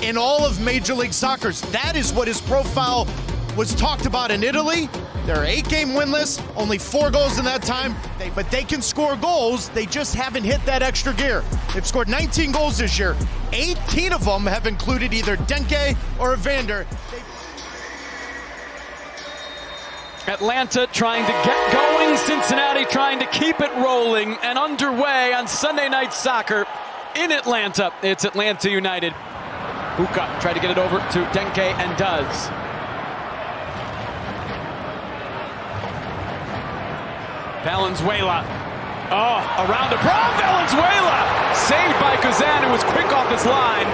in all of Major League Soccer. That is what his profile was talked about in Italy. They're 8-game winless, only 4 goals in that time, but they can score goals. They just haven't hit that extra gear. They've scored 19 goals this year. 18 of them have included either Denke or Evander. Atlanta trying to get going, Cincinnati trying to keep it rolling and underway on Sunday Night Soccer in Atlanta. It's Atlanta United. Buka tried to get it over to Denke and does. Valenzuela. Oh, around the pro. Valenzuela! Saved by Kazan, who was quick off his line.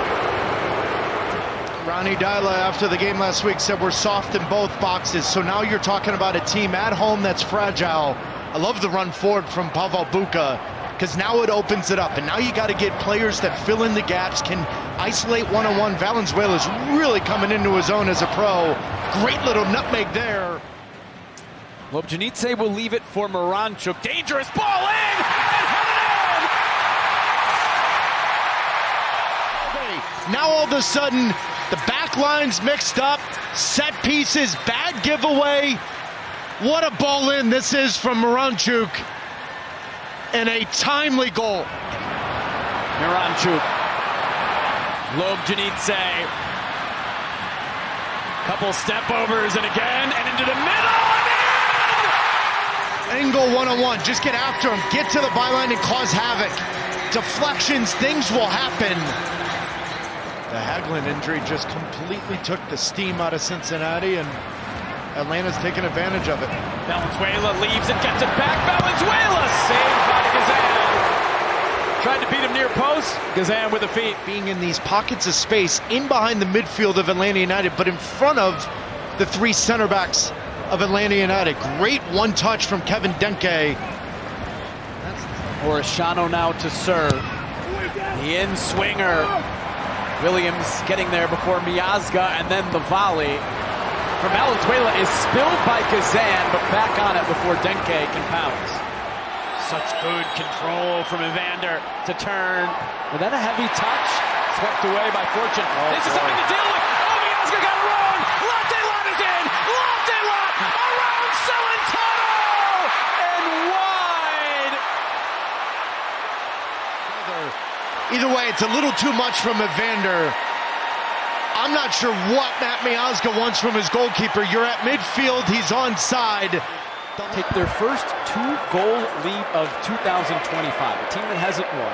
Ronnie Dyla, after the game last week, said we're soft in both boxes. So now you're talking about a team at home that's fragile. I love the run forward from Pavel Buka, because now it opens it up. And now you got to get players that fill in the gaps, can isolate one-on-one. Valenzuela's really coming into his own as a pro. Great little nutmeg there. Lobjanidze will leave it for Moranchuk. Dangerous ball in! And headed in! Now all of a sudden, the back line's mixed up. Set pieces, bad giveaway. What a ball in this is from Moranchuk. And a timely goal. Moranchuk. Lobjanidze. Couple step overs and again, and into the middle. Angle one-on-one, just get after him, get to the byline and cause havoc. Deflections, things will happen. The Hagelin injury just completely took the steam out of Cincinnati, and Atlanta's taking advantage of it. Valenzuela leaves and gets it back. Valenzuela saved by Gazan. Tried to beat him near post. Gazan with the feet. Being in these pockets of space in behind the midfield of Atlanta United, but in front of the 3 center backs of Atlanta United. Great one-touch from Kevin Denke. Orishano now to serve. The in-swinger. Williams getting there before Miazga, and then the volley from Valenzuela is spilled by Kazan, but back on it before Denke can pounce. Such good control from Evander to turn. Was that a heavy touch? Swept away by Fortune. This is something to deal with. Oh, Miazga got it wrong. Latte Lot is in. Latte Lot around Celentano and wide. Either way, it's a little too much from Evander. I'm not sure what Matt Miazga wants from his goalkeeper. You're at midfield, he's onside. Take their first 2-goal lead of 2025, a team that hasn't won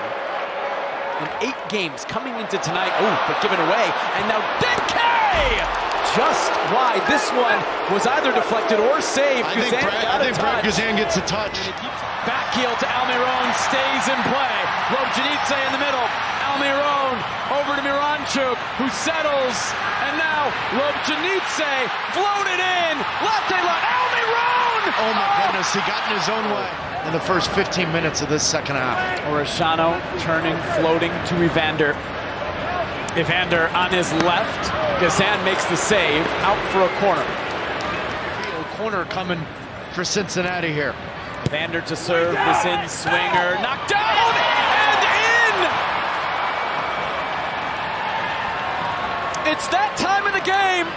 in 8 games coming into tonight. Oh, but given away, and now Denke! Just wide. This one was either deflected or saved. I think Brad Gazan gets a touch. Back heel to Almiron, stays in play. Lobjanidze in the middle. Almiron over to Moranchuk, who settles. And now Lobjanidze floated in. Latte Lot, Almiron! Oh my goodness, he got in his own way in the first 15 minutes of this second half. Orishano turning, floating to Evander. Evander on his left. Gazan makes the save, out for a corner. Corner coming for Cincinnati here. Evander to serve, this in-swinger, knocked down and in! It's that time of the game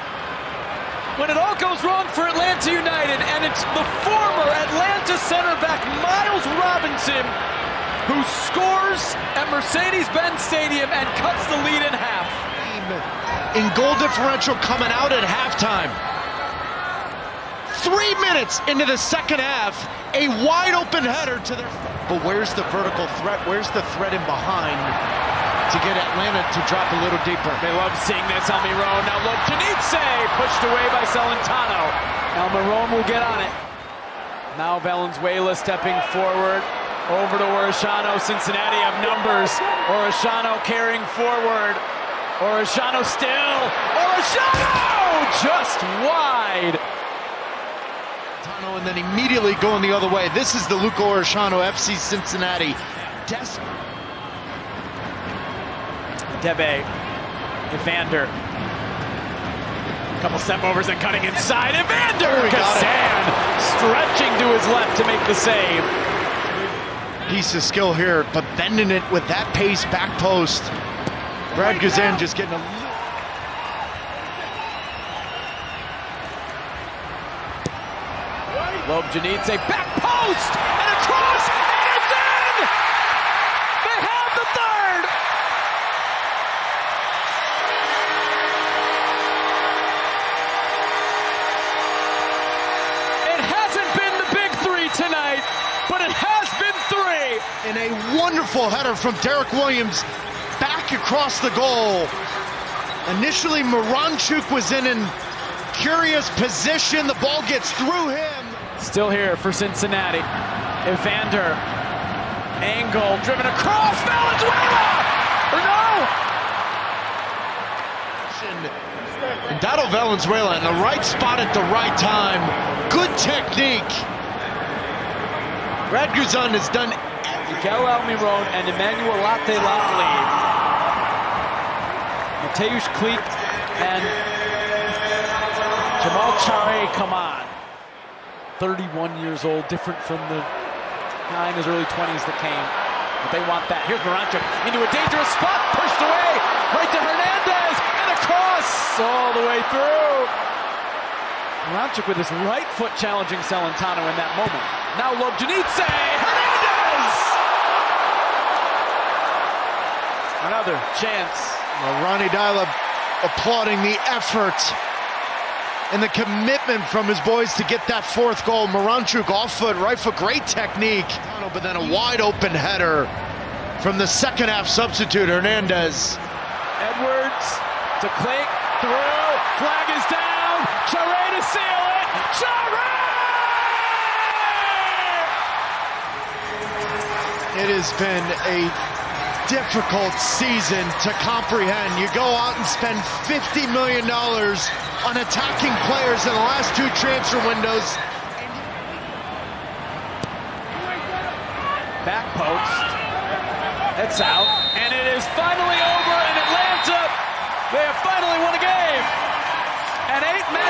when it all goes wrong for Atlanta United, and it's the former Atlanta center back Miles Robinson who scores at Mercedes-Benz Stadium and cuts the lead in half. In goal differential coming out at halftime. 3 minutes into the second half, a wide open header to their... But where's the vertical threat? Where's the threat in behind to get Atlanta to drop a little deeper? They love seeing this. Almiron, now Lobjanidze pushed away by Celentano. Almiron will get on it. Now Valenzuela stepping forward. Over to Orishano. Cincinnati have numbers. Orishano carrying forward. Orishano still. Orishano just wide. And then immediately going the other way. This is the Luca Orishano FC Cincinnati. Debe. Evander. A couple step overs and cutting inside. Evander! Kazan stretching to his left to make the save. Piece of skill here, but bending it with that pace back post. Brad Gazan just getting a Lobjanidze, back post, and a cross, and it's in! They have the third! It hasn't been the big three tonight, but it has been three! And a wonderful header from Derek Williams back across the goal. Initially, Moranchuk was in a curious position. The ball gets through him. Still here for Cincinnati. Evander. Angle driven across. Valenzuela! Or no? And Dado Valenzuela in the right spot at the right time. Good technique. Brad Guzan has done Miguel Almiron and Emmanuel Late leave. Mateusz Klich and Jamal Chare come on. 31 years old, different from the guy in his early 20s that came. But they want that. Here's Moranchuk into a dangerous spot, pushed away, right to Hernandez, and across all the way through. Moranchuk with his right foot challenging Celentano in that moment. Now Lobjanidze, Hernandez! Another chance. Ronnie Dyla applauding the effort and the commitment from his boys to get that fourth goal. Moranchuk off foot, right foot, great technique. But then a wide open header from the second half substitute, Hernandez. Edwards to Klich, through, flag is down, Chare to seal it, Chare! It has been a difficult season to comprehend. You go out and spend $50 million on attacking players in the last two transfer windows. Back post. It's out. And it is finally over in Atlanta. They have finally won a game. An 8-match